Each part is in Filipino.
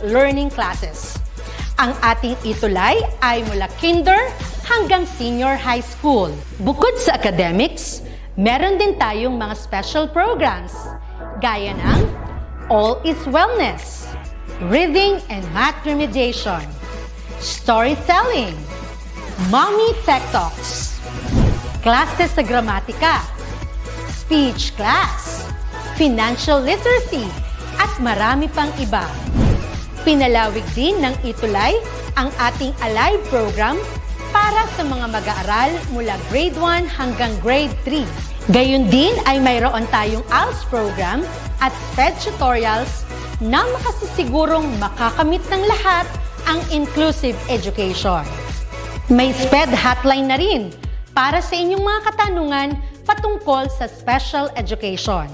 learning classes. Ang ating ETUlay ay mula kinder hanggang senior high school. Bukod sa academics, meron din tayong mga special programs gaya ng All is Wellness, Reading and Math Remediation, Storytelling, Mommy Tech Talks, Classes sa Gramatika, Speech Class, Financial Literacy, at marami pang iba. Pinalawig din ng ETUlay ang ating Alive program para sa mga mag-aaral mula grade 1 hanggang grade 3. Gayun din ay mayroon tayong ALS program at SPED tutorials na makasisigurong makakamit ng lahat ang inclusive education. May SPED hotline na rin para sa inyong mga katanungan patungkol sa special education.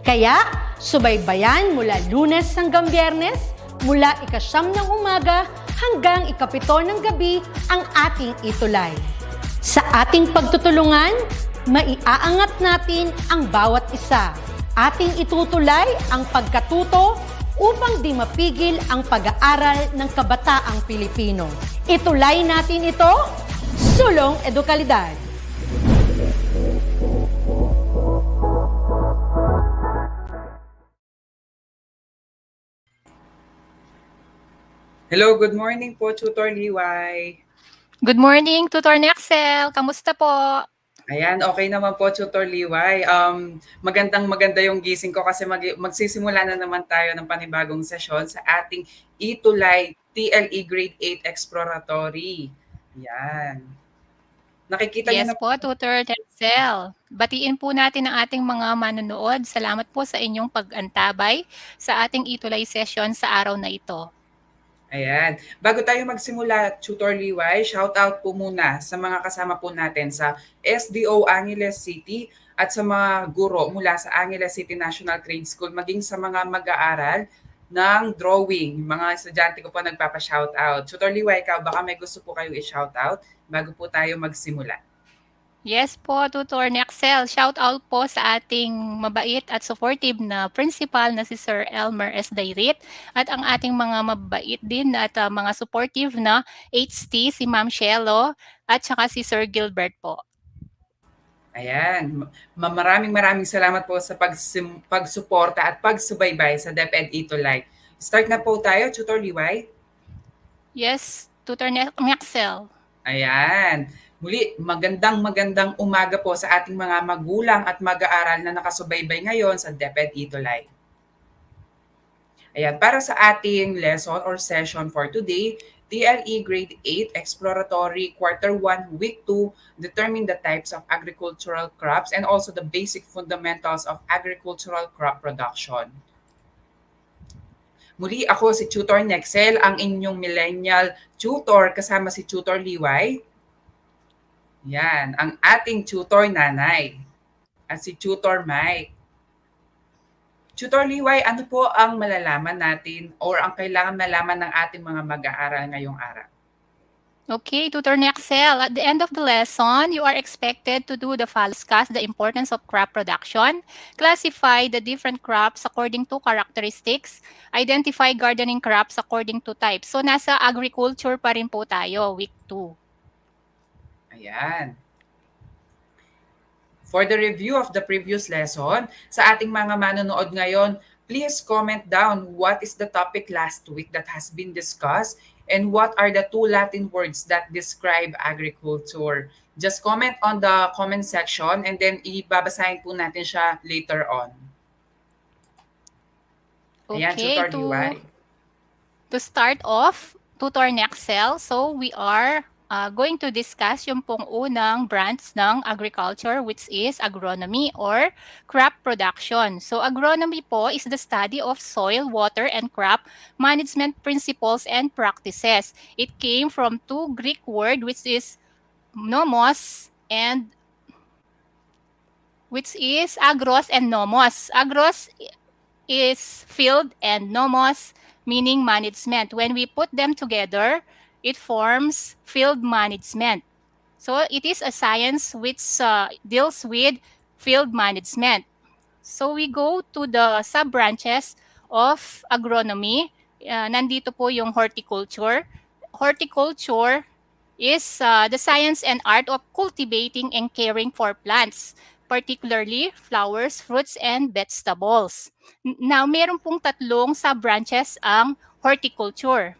Kaya, subaybayan mula Lunes hanggang Biyernes, mula 9:00 ng umaga hanggang 7:00 ng gabi ang ating ETUlay. Sa ating pagtutulungan, maiaangat natin ang bawat isa. Ating itutulay ang pagkatuto upang di mapigil ang pag-aaral ng kabataang Pilipino. Itulay natin ito, sulong edukalidad. Hello, good morning po, Tutor Liway. Good morning, Tutor Nexel. Kamusta po? Ayan, okay naman po, Tutor Liway. Maganda yung gising ko kasi magsisimula na naman tayo ng panibagong sesyon sa ating ETUlay TLE Grade 8 Exploratory. Yan. Nakikita niyo na po, Tutor Nexel. Batiin po natin ang ating mga manonood. Salamat po sa inyong pag-antabay sa ating ETUlay session sa araw na ito. Ayan. Bago tayo magsimula, Tutor Liway, shout out po muna sa mga kasama po natin sa SDO Angeles City at sa mga guro mula sa Angeles City National Trade School, maging sa mga mag-aaral ng drawing. Mga estudyante ko po nagpapa-shout out. Tutor Liway, ikaw baka may gusto po kayo i-shout out bago po tayo magsimula. Yes po, Tutor Nexel. Shout out po sa ating mabait at supportive na principal na si Sir Elmer S. Dairit at ang ating mga mabait din at mga supportive na HT, si Ma'am Shelo at saka si Sir Gilbert po. Ayan. Maraming salamat po sa pagsuporta at pagsubaybay sa DepEd ETUlay. Start na po tayo, Tutor Liway. Yes, Tutor Nexel. Ayan. Muli, magandang umaga po sa ating mga magulang at mag-aaral na nakasubaybay ngayon sa DepEd ETUlay. Ayan, para sa ating lesson or session for today, TLE Grade 8 Exploratory Quarter 1 Week 2, determine the types of agricultural crops and also the basic fundamentals of agricultural crop production. Muli, ako si Tutor Nexel, ang inyong millennial tutor kasama si Tutor Liway. Yan, ang ating tutor nanay at si Tutor Mike. Tutor Liway, ano po ang malalaman natin or ang kailangan malaman ng ating mga mag-aaral ngayong araw? Okay, Tutor Nexel, at the end of the lesson, you are expected to do the following: discuss the importance of crop production, classify the different crops according to characteristics, identify gardening crops according to types. So, nasa agriculture pa rin po tayo, week 2. Ayan. For the review of the previous lesson, sa ating mga manonood ngayon, please comment down what is the topic last week that has been discussed and what are the 2 Latin words that describe agriculture. Just comment on the comment section and then ibabasahin po natin siya later on. Ayan, Okay, Tutor Liway. to start off, Tutor Nexel, so we are going to discuss yung pong unang branch ng agriculture, which is agronomy or crop production. So agronomy po is the study of soil, water, and crop management principles and practices. It came from 2 Greek words, which is nomos and which is agros and nomos. Agros is field and nomos meaning management. When we put them together, it forms field management. So it is a science which deals with field management. So we go to the sub-branches of agronomy. nandito po yung horticulture. Horticulture is the science and art of cultivating and caring for plants, particularly flowers, fruits, and vegetables. Now, meron pong tatlong sub-branches ang horticulture.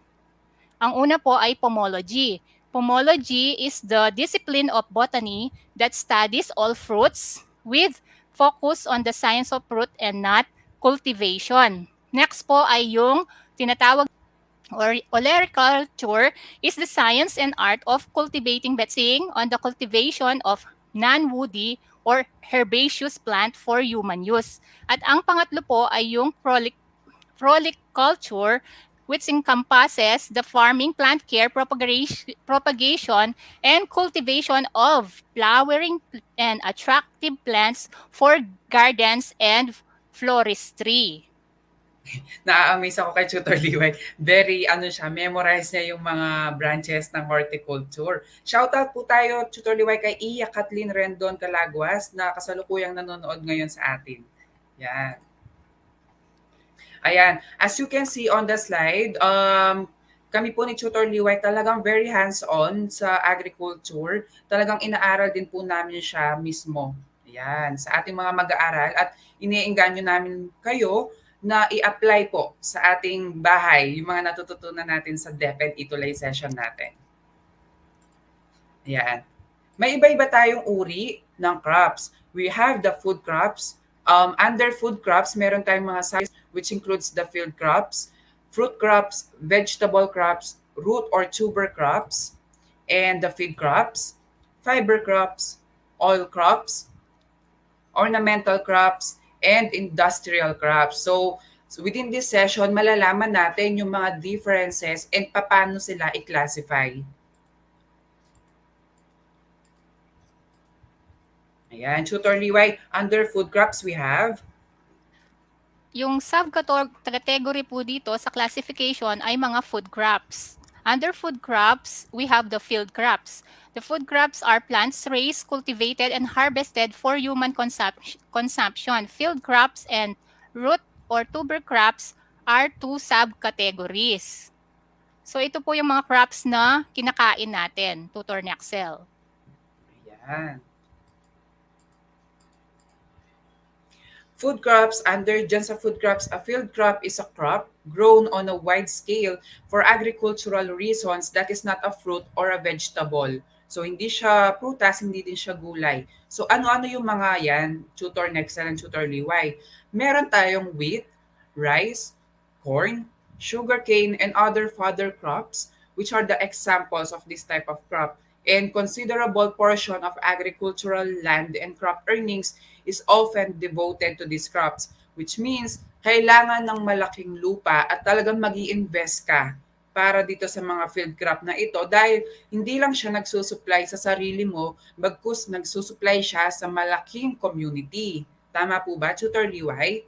Ang una po ay pomology. Pomology is the discipline of botany that studies all fruits with focus on the science of fruit and nut cultivation. Next po ay yung tinatawag or olericulture is the science and art of cultivating basing on the cultivation of non-woody or herbaceous plant for human use. At ang pangatlo po ay yung proliculture, which encompasses the farming, plant care, propagation, and cultivation of flowering and attractive plants for gardens and floristry. Na-amaze ako kay Tutor Liway. Very, memorize niya yung mga branches ng horticulture. Shoutout po tayo, Tutor Liway, kay Iya Kathleen Rendon Calaguas na kasalukuyang nanonood ngayon sa atin. Yan. Ayan. As you can see on the slide, kami po ni Tutor Liway talagang very hands-on sa agriculture. Talagang inaaral din po namin siya mismo. Ayan, sa ating mga mag-aaral at iniengganyo namin kayo na i-apply po sa ating bahay yung mga natututunan natin sa DepEd ETUlay session natin. Ayan. May iba-iba tayong uri ng crops. We have the food crops. Under food crops, meron tayong mga size which includes the field crops, fruit crops, vegetable crops, root or tuber crops, and the feed crops, fiber crops, oil crops, ornamental crops, and industrial crops. So within this session, malalaman natin yung mga differences and paano sila i-classify. Ayan, Tutor Liway, under food crops we have Yung subcategory po dito sa classification ay mga food crops. Under food crops, we have the field crops. The food crops are plants raised, cultivated, and harvested for human consumption. Field crops and root or tuber crops are two subcategories. So ito po yung mga crops na kinakain natin, Tutor Nexel. Ayan. Food crops, under dyan sa food crops, a field crop is a crop grown on a wide scale for agricultural reasons that is not a fruit or a vegetable. So hindi siya prutas, hindi din siya gulay. So ano-ano yung mga yan, Tutor Nexel and Tutor Liway? Meron tayong wheat, rice, corn, sugarcane, and other fodder crops, which are the examples of this type of crop. And considerable portion of agricultural land and crop earnings is often devoted to these crops, which means kailangan ng malaking lupa at talagang mag-i-invest ka para dito sa mga field crop na ito dahil hindi lang siya nagsusupply sa sarili mo, bagkus nagsusupply siya sa malaking community. Tama po ba, Tutor Liway?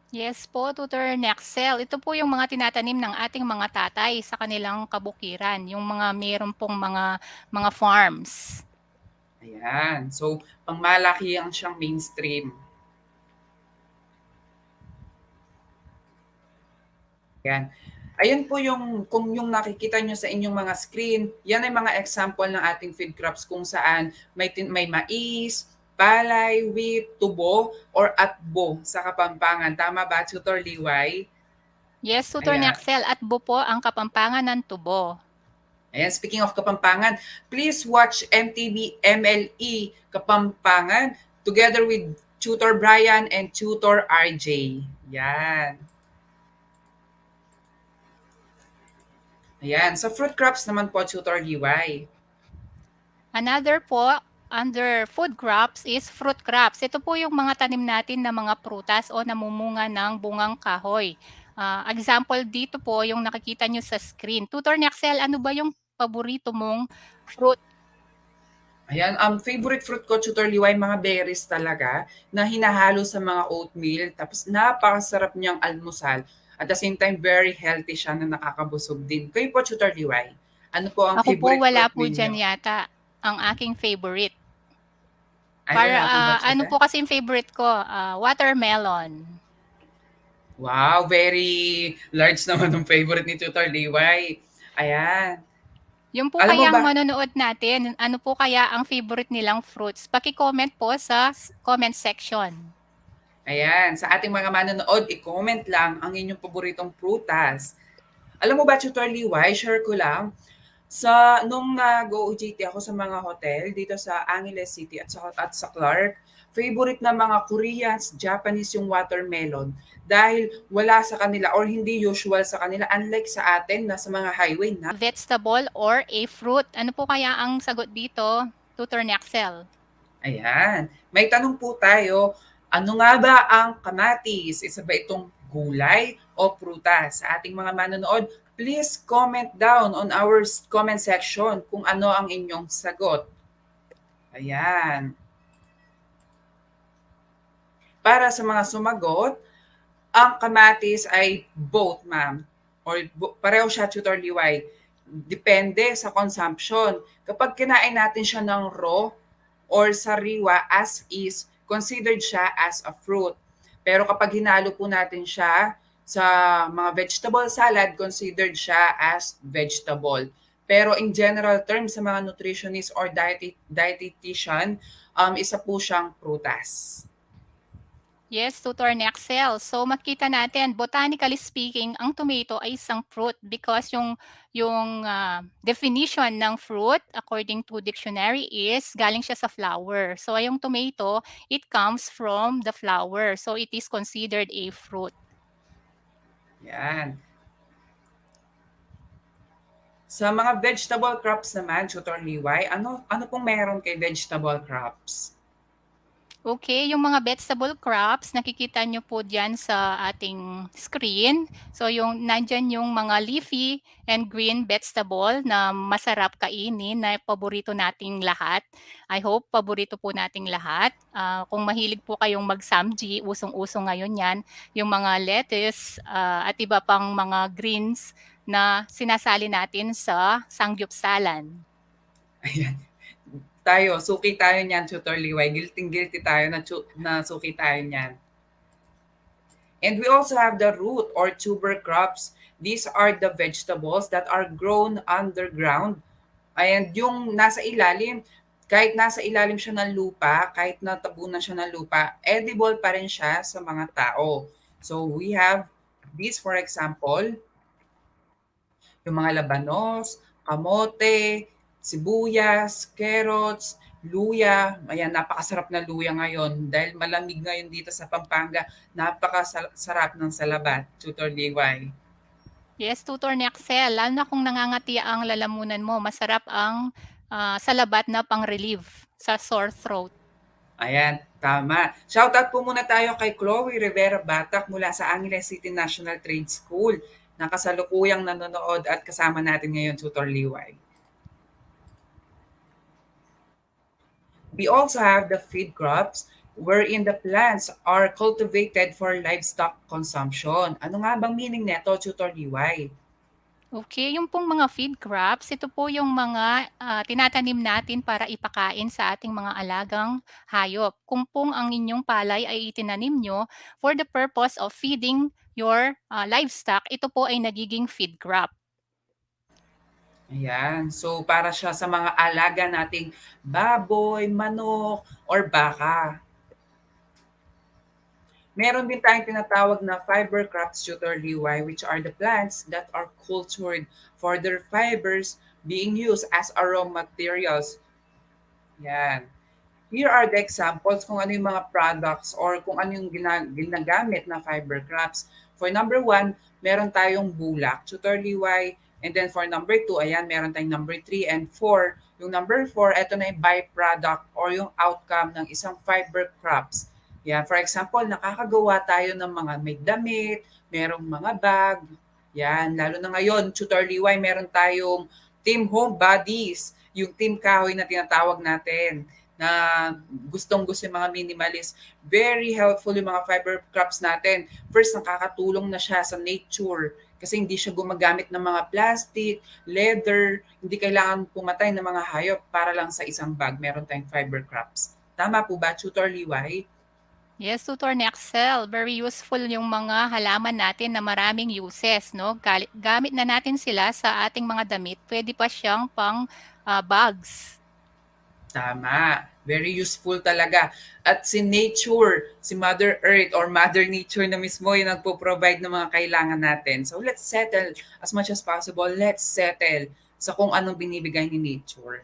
Yes po, Tutor Nexel. Ito po yung mga tinatanim ng ating mga tatay sa kanilang kabukiran, yung mga meron pong mga farms. Ayan. So, pangmalaki ang siyang mainstream. Ayan. Ayan po yung, kung yung nakikita nyo sa inyong mga screen, yan ay mga example ng ating feed crops kung saan may mais, palay, wheat, tubo, or atbo sa Kapampangan. Tama ba, Tutor Liway? Yes, Tutor Ayan. Nexel, at po ang Kapampangan ng tubo. Ayan, speaking of Kapampangan, please watch MTV MLE Kapampangan together with Tutor Brian and Tutor RJ. Yan. Ayan, sa fruit crops naman po, Tutor Liway. Another po, under food crops is fruit crops. Ito po yung mga tanim natin na mga prutas o namumunga ng bungang kahoy. Example dito po yung nakikita nyo sa screen. Tutor Nexel, ano ba yung paborito mong fruit? Ayan, favorite fruit ko, Tutor Liway, mga berries talaga na hinahalo sa mga oatmeal. Tapos napakasarap niyang almusal. At the same time, very healthy siya na nakakabusog din. Kayo po, Tutor Liway, ano po ang Ako po favorite wala fruit po ninyo? dyan yata ang aking favorite. Ay, Para wala po ba, ano Tutor? po kasi yung favorite ko? Watermelon. Wow, very large naman ng favorite ni Tutor Liway. Ayan. Yung po Alam mo kayang ba, manonood natin, ano po kaya ang favorite nilang fruits? Paki-comment po sa comment section. ayan, sa ating mga manonood, i-comment lang ang inyong paboritong prutas. Alam mo ba, Tutor Liway, share ko lang, nung nag-OJT ako sa mga hotel dito sa Angeles City at sa Clark, favorite na mga Koreans, Japanese yung watermelon dahil wala sa kanila or hindi usual sa kanila unlike sa atin na sa mga highway na. Vegetable or a fruit? Ano po kaya ang sagot dito, Tutor Nexel? Ayan. May tanong po tayo, ano nga ba ang kamatis? Isa ba itong gulay o prutas? Sa ating mga manonood, please comment down on our comment section kung ano ang inyong sagot. Ayan. Para sa mga sumagot, ang kamatis ay both, ma'am. Or pareho siya, Tutor Liway. Depende sa consumption. Kapag kinain natin siya ng raw or sariwa as is, considered siya as a fruit. Pero kapag hinalo po natin siya sa mga vegetable salad, considered siya as vegetable. Pero in general terms, sa mga nutritionist or dietitian, isa po siyang prutas. Yes, Tutor Nexel. So makita natin, botanically speaking, ang tomato ay isang fruit because yung definition ng fruit according to dictionary is galing siya sa flower. So yung tomato, it comes from the flower. So it is considered a fruit. Yan. Sa mga vegetable crops naman, Tutor Liway, ano pong meron kay vegetable crops? Okay, yung mga vegetable crops, nakikita nyo po diyan sa ating screen. So yung nandiyan yung mga leafy and green vegetable na masarap kainin na paborito nating lahat. I hope paborito po nating lahat. Kung mahilig po kayong mag-samgy, usong-uso ngayon 'yan, yung mga lettuce, at iba pang mga greens na sinasali natin sa sangyupsalan. Ayan. Suki tayo niyan, Tutor Liway. Guilty tayo na suki tayo niyan. And we also have the root or tuber crops. These are the vegetables that are grown underground. And yung nasa ilalim, kahit nasa ilalim siya ng lupa, kahit natabunan siya ng lupa, edible pa rin siya sa mga tao. So we have these, for example, yung mga labanos, kamote, sibuyas, carrots, luya. Ayan, napakasarap na luya ngayon dahil malamig ngayon dito sa Pampanga. Napakasarap ng salabat, Tutor Liway. Yes, Tutor Nexel, lalo na kung nangangati ang lalamunan mo, masarap ang salabat na pang-relieve sa sore throat. Ayan, tama. Shoutout po muna tayo kay Chloe Rivera Batak mula sa Angeles City National Trade School na kasalukuyang nanonood at kasama natin ngayon, Tutor Liway. We also have the feed crops wherein the plants are cultivated for livestock consumption. Ano nga bang meaning neto, Tutor Liway? Okay, yung pong mga feed crops, ito po yung mga tinatanim natin para ipakain sa ating mga alagang hayop. Kung pong ang inyong palay ay itinanim nyo for the purpose of feeding your livestock, ito po ay nagiging feed crop. Ayan. So, para siya sa mga alaga nating baboy, manok, or baka. Meron din tayong tinatawag na fiber crops, Tutor Liway, which are the plants that are cultured for their fibers being used as a raw materials. Yan. Here are the examples kung ano yung mga products or kung ano yung ginagamit na fiber crops. For number one, meron tayong bulak, Tutor Liway. And then for number two, ayan, meron tayong number three and four. Yung number four, ito na yung byproduct or yung outcome ng isang fiber crops. Yan, for example, nakakagawa tayo ng mga may damit, merong mga bag. Yan, lalo na ngayon, Tutor Liway, meron tayong team home bodies, yung team kahoy na tinatawag natin na gustong-gusto yung mga minimalist. Very helpful yung mga fiber crops natin. First, nakakatulong na siya sa nature kasi hindi siya gumagamit ng mga plastic, leather, hindi kailangan pumatay ng mga hayop para lang sa isang bag. Meron tayong fiber crops. Tama po ba, Tutor Liway? Yes, tutor na Excel. Very useful yung mga halaman natin na maraming uses, no? Gamit na natin sila sa ating mga damit. Pwede pa siyang pang bags. Tama. Very useful talaga. At si nature, si Mother Earth or Mother Nature na mismo yung nagpo-provide ng mga kailangan natin. So let's settle as much as possible. Let's settle sa kung anong binibigay ni nature.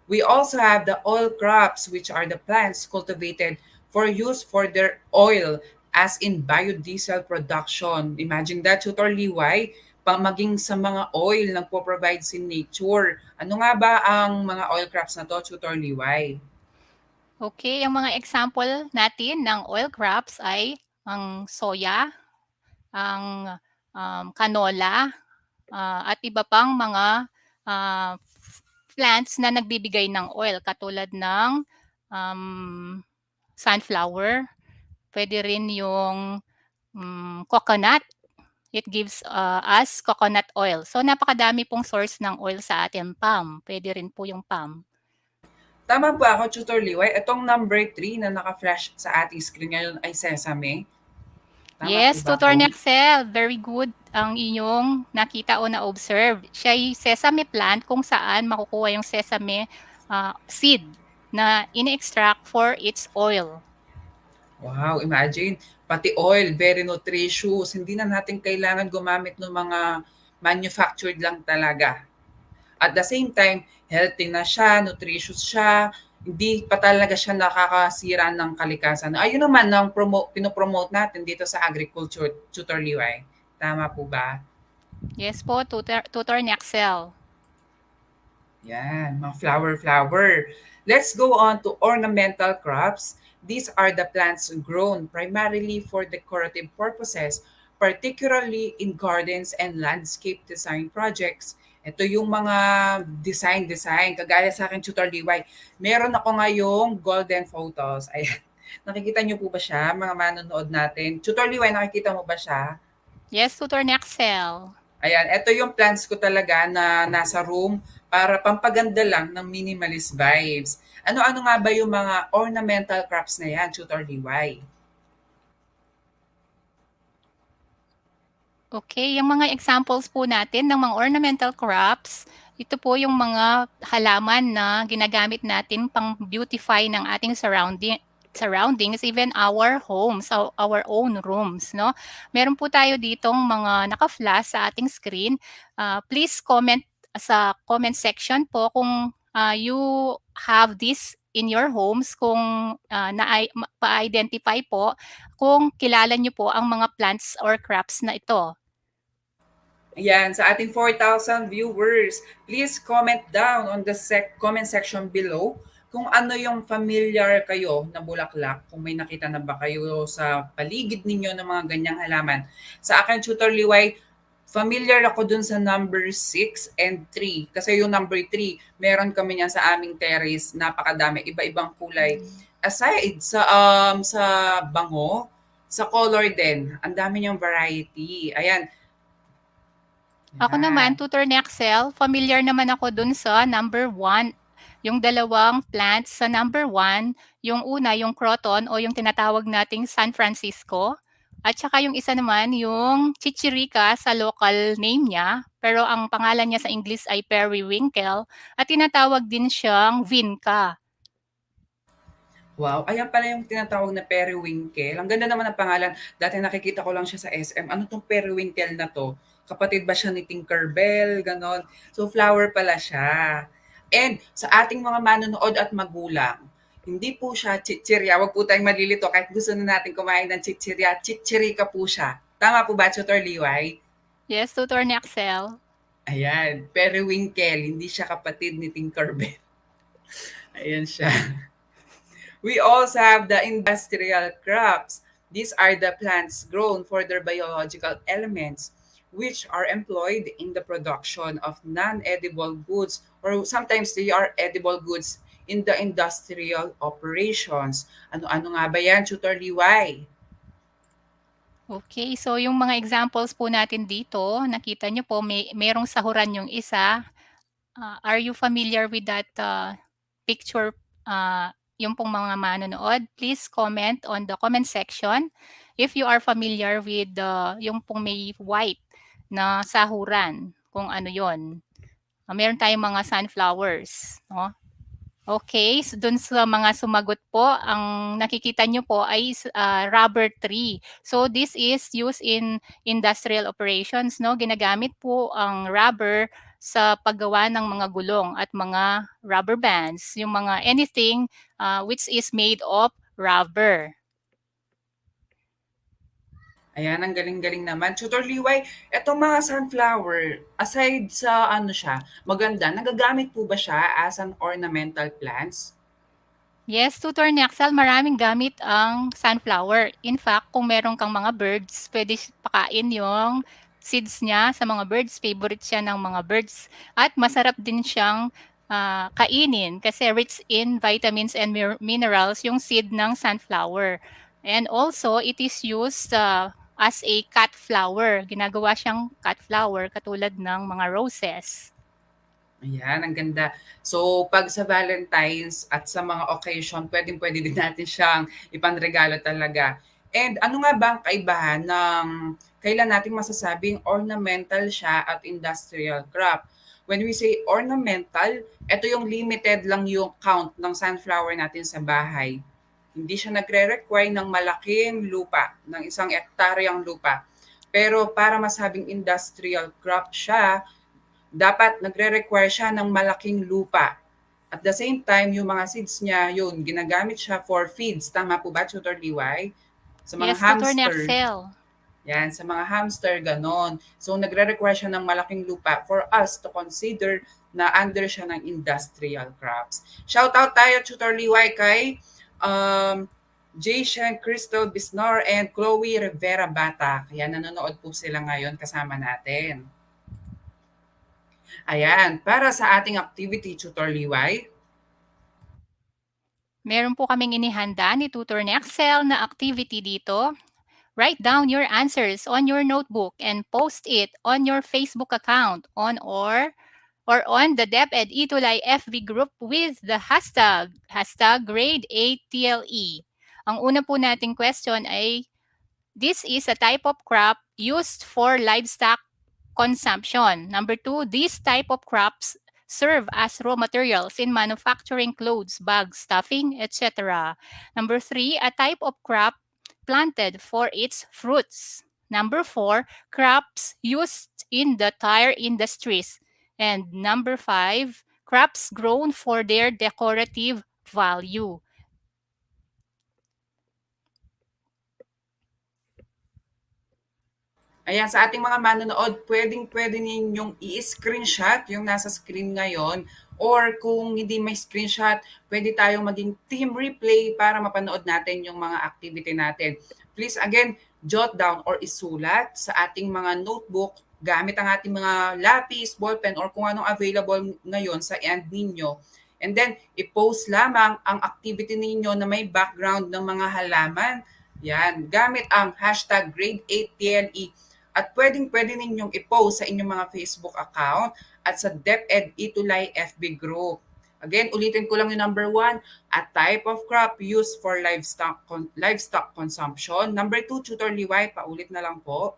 We also have the oil crops, which are the plants cultivated for use for their oil, as in biodiesel production. Imagine that, Tutor Liway, maging sa mga oil nagpo-provide si nature. Ano nga ba ang mga oil crops na to, Tutor Liway? Okay, ang mga example natin ng oil crops ay ang soya, ang canola, at iba pang mga plants na nagbibigay ng oil katulad ng um, sunflower. Pwede rin yung coconut. It gives us coconut oil. So napakadami pong source ng oil sa ating palm. Pwede rin po yung palm. Tama ba ako, Tutor Liway? Itong number 3 na naka-flash sa ating screen ngayon ay sesame. Tama po Yes, ba Tutor ako? Nexel, very good ang inyong nakita o na-observe. Siya ay sesame plant kung saan makukuha yung sesame seed na ini-extract for its oil. Wow, imagine, pati oil, very nutritious. Hindi na natin kailangan gumamit ng mga manufactured lang talaga. At the same time, healthy na siya, nutritious siya, hindi pa talaga siya nakakasira ng kalikasan. Ayun naman ang pinopromote natin dito sa agriculture, Tutor Liway. Tama po ba? Yes po, Tutor Nexel. Yan, mga flower. Let's go on to ornamental crops. These are the plants grown primarily for decorative purposes, particularly in gardens and landscape design projects. Ito yung mga design. Kagaya sa akin, Tutor DY. Meron ako ngayong golden photos. Ayan. Nakikita niyo po ba siya, mga manonood natin? Tutor DY, nakikita mo ba siya? Yes, Tutor Nexel. Ayan, ito yung plans ko talaga na nasa room para pampaganda lang ng minimalist vibes. Ano-ano nga ba yung mga ornamental crops na yan, Tutor DY? Okay, yung mga examples po natin ng mga ornamental crops, ito po yung mga halaman na ginagamit natin pang beautify ng ating surroundings, even our homes, our own rooms, no? Meron po tayo ditong mga naka-flash sa ating screen. Please comment sa comment section po kung you have this in your homes, kung pa-identify po kung kilala niyo po ang mga plants or crops na ito. Ayan, sa ating 4,000 viewers, please comment down on the comment section below kung ano yung familiar kayo na bulaklak, kung may nakita na ba kayo sa paligid ninyo ng mga ganyang halaman. Sa akin, Tutor Liway, familiar ako dun sa number 6 and 3. Kasi yung number 3, meron kami niyan sa aming terrace, napakadami, iba-ibang kulay. Aside sa bango, sa color din, ang dami niyang variety. Ayan. Ako naman, Tutor Nexel, familiar naman ako dun sa number 1. Yung dalawang plants sa number 1, yung una, yung croton o yung tinatawag nating San Francisco. At saka yung isa naman, yung chichirica sa local name niya, pero ang pangalan niya sa English ay periwinkle. At tinatawag din siyang vinca. Wow, ayan pala yung tinatawag na periwinkle. Ang ganda naman ng pangalan. Dati nakikita ko lang siya sa SM. Ano tong periwinkle na to? Kapatid ba siya ni Tinkerbell? Ganon. So flower pala siya. And sa ating mga manonood at magulang, hindi po siya chichirya. Huwag po tayong malilito kahit gusto na natin kumain ng chichirya. Chichirika po siya. Tama po ba, Tutor Liway? Yes, Tutor Nexel. Ayan, periwinkle. Hindi siya kapatid ni Tinkerbell. Ayan siya. We also have the industrial crops. These are the plants grown for their biological elements, which are employed in the production of non-edible goods, or sometimes they are edible goods in the industrial operations. Ano-ano nga ba yan, Tutor Liway? Okay, so yung mga examples po natin dito, nakita niyo po merong sahuran yung isa. Are you familiar with that picture yung pong mga manonood, please comment on the comment section if you are familiar with yung pong may white na sahuran, kung ano yon. Meron tayong mga sunflowers, no? Okay, so dun sa mga sumagot po, ang nakikita nyo po ay rubber tree. So this is used in industrial operations, no? Ginagamit po ang rubber sa paggawa ng mga gulong at mga rubber bands, yung mga anything which is made of rubber. Ayan, ang galing-galing naman. Tutor Liway, etong mga sunflower, aside sa ano siya, maganda, nagagamit po ba siya as an ornamental plants? Yes, tutor ni Axel, maraming gamit ang sunflower. In fact, kung meron kang mga birds, pwede pakain yung seeds niya sa mga birds. Favorite siya ng mga birds. At masarap din siyang kainin kasi rich in vitamins and minerals yung seed ng sunflower. And also, it is used as a cut flower. Ginagawa siyang cut flower katulad ng mga roses. Ayan, ang ganda. So, pag sa Valentine's at sa mga occasion, pwedeng-pwede din natin siyang ipanregalo talaga. And ano nga ba ang kaibahan ng kailan natin masasabing ornamental siya at industrial crop? When we say ornamental, ito yung limited lang yung count ng sunflower natin sa bahay. Hindi siya nagre-require ng malaking lupa, ng isang ektaryang lupa. Pero para masabing industrial crop siya, dapat nagre-require siya ng malaking lupa. At the same time, yung mga seeds niya, yun, ginagamit siya for feeds. Tama po ba, Tutor Liway? Sa mga Yes, tutor ni hamster, Axel. yan, sa mga hamster, ganon. So, nagre-require siya ng malaking lupa for us to consider na under siya ng industrial crops. Shout out tayo, Tutor Liway, kay Jay Shen, Crystal Bisnor, and Chloe Rivera Bata. Kaya nanonood po sila ngayon kasama natin. Ayan, para sa ating activity, Tutor Liway. Meron po kaming inihanda ni Tutor ni Axel na activity dito. Write down your answers on your notebook and post it on your Facebook account or on the DepEd ETUlay FB group with the hashtag grade 8 TLE. Ang una po nating question ay, this is a type of crop used for livestock consumption. Number 2, these type of crops serve as raw materials in manufacturing clothes, bags, stuffing, etc. Number 3, a type of crop planted for its fruits. Number 4, crops used in the tire industries. And number 5, crops grown for their decorative value. Ayan, sa ating mga manonood, pwedeng-pwede ninyong i-screenshot yung nasa screen ngayon or kung hindi may screenshot, pwede tayong maging team replay para mapanood natin yung mga activity natin. Please again, jot down or isulat sa ating mga notebook gamit ang ating mga lapis, ballpen, or kung anong available ngayon sa end ninyo. And then, i-post lamang ang activity ninyo na may background ng mga halaman. Yan, gamit ang hashtag grade 8 TLE. At pwedeng-pwede ninyong i-post sa inyong mga Facebook account at sa DepEd ETUlay FB group. Again, ulitin ko lang yung number 1, a type of crop used for livestock consumption. Number 2, Tutor Liway, paulit na lang po.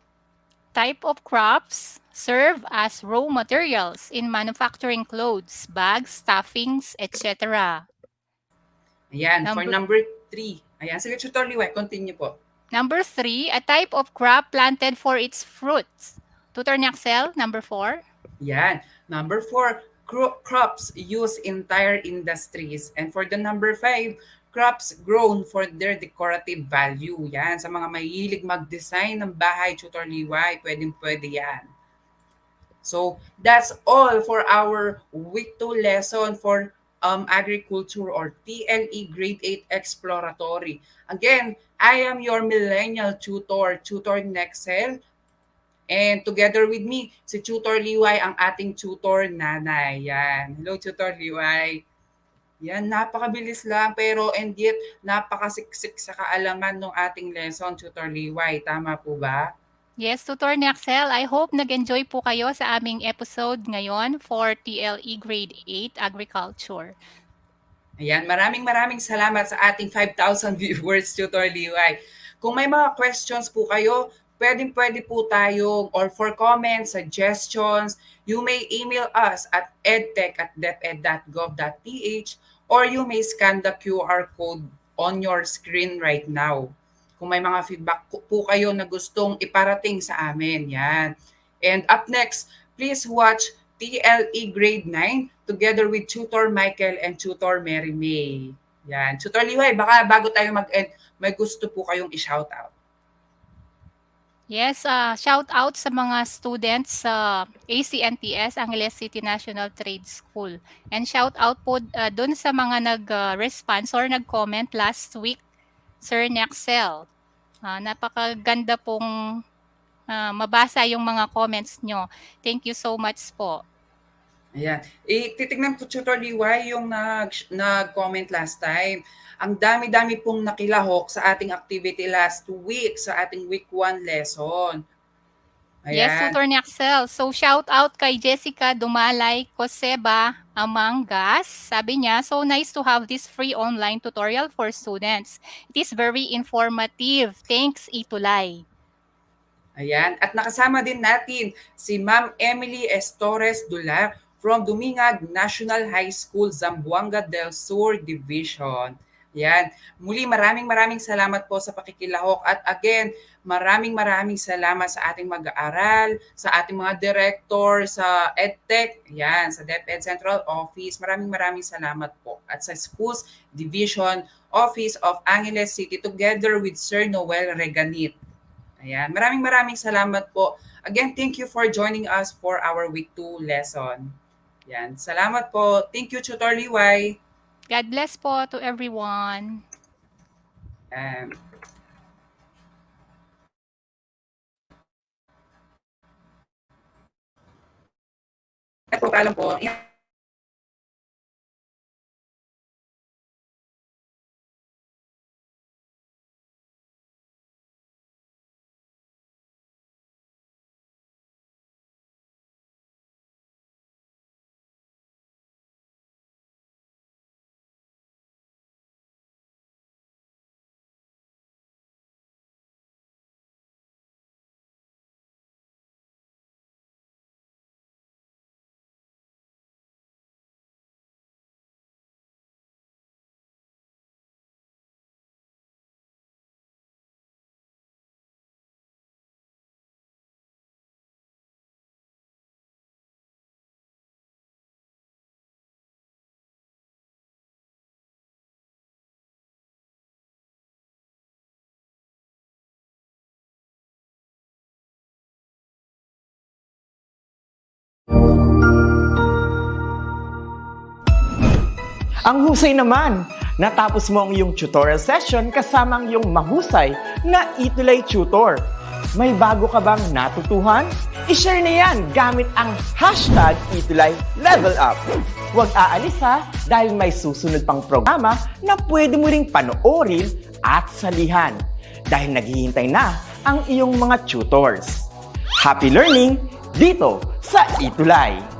Type of crops serve as raw materials in manufacturing clothes, bags, stuffings, etc. Ayan, for number 3. Ayan, sige Tutor Liway, continue po. Number 3, a type of crop planted for its fruits. Tutor ni Axel, number 4. Yan. Number 4, crops used in tire industries. And for the number 5, crops grown for their decorative value. Yan. Sa mga mahilig mag-design ng bahay, Tutor Liway, pwedeng-pwede yan. So, that's all for our week 2 lesson for agriculture or TLE grade 8 exploratory. Again, I am your millennial tutor, Tutor Nexel. And together with me, si Tutor Liway, ang ating tutor nanay. Yan. Hello, Tutor Liway. Yan, napakabilis lang pero and yet napakasiksik sa kaalaman ng ating lesson, Tutor Liway. Tama po ba? Yes, Tutor ni Axel, I hope nag-enjoy po kayo sa aming episode ngayon for TLE Grade 8 Agriculture. Ayan, maraming salamat sa ating 5,000 viewers, Tutor Liway. Kung may mga questions po kayo, pwede po tayong, or for comments, suggestions, you may email us at edtech@deped.gov.ph or you may scan the QR code on your screen right now. Kung may mga feedback po kayo na gustong iparating sa amin, yan. And up next, please watch TLE Grade 9 together with Tutor Michael and Tutor Mary May. Yan. Tutor Liway, baka bago tayo mag-end, may gusto po kayong i-shoutout. Yes, shout out sa mga students sa ACNTS, Angeles City National Trade School. And shout out po dun sa mga nag-response or nag-comment last week, Sir Nexel. Napakaganda pong mabasa yung mga comments nyo. Thank you so much po. Ayan. Titignan ko, Tutor Liway, yung nag-comment last time. Ang dami-dami pong nakilahok sa ating activity last week, sa ating week 1 lesson. Ayan. Yes, Tutor Nexel. So, shout out kay Jessica Dumalay Coseba Amangas. Sabi niya, so nice to have this free online tutorial for students. It is very informative. Thanks, ETUlay. Ayan. At nakasama din natin si Ma'am Emily Estores Dula from Dumingag National High School, Zamboanga del Sur Division. Yan. Muli maraming salamat po sa pakikilahok. At again, maraming salamat sa ating mag-aaral, sa ating mga director, sa EdTech, yan, sa DepEd Central Office. Maraming salamat po. At sa Schools Division Office of Angeles City together with Sir Noel Reganit. Ayan. Maraming salamat po. Again, thank you for joining us for our week 2 lesson. Yan. Salamat po. Thank you, Tutor Liway. God bless po to everyone. Ito, paalam po. Ang husay naman! Natapos mo ang iyong tutorial session kasama ang iyong mahusay na ETUlay tutor. May bago ka bang natutuhan? I-share na yan gamit ang hashtag #ETUlayLevelUp. Huwag aalis ha, dahil may susunod pang programa na pwede mo ring panoorin at salihan. Dahil naghihintay na ang iyong mga tutors. Happy learning dito sa ETUlay!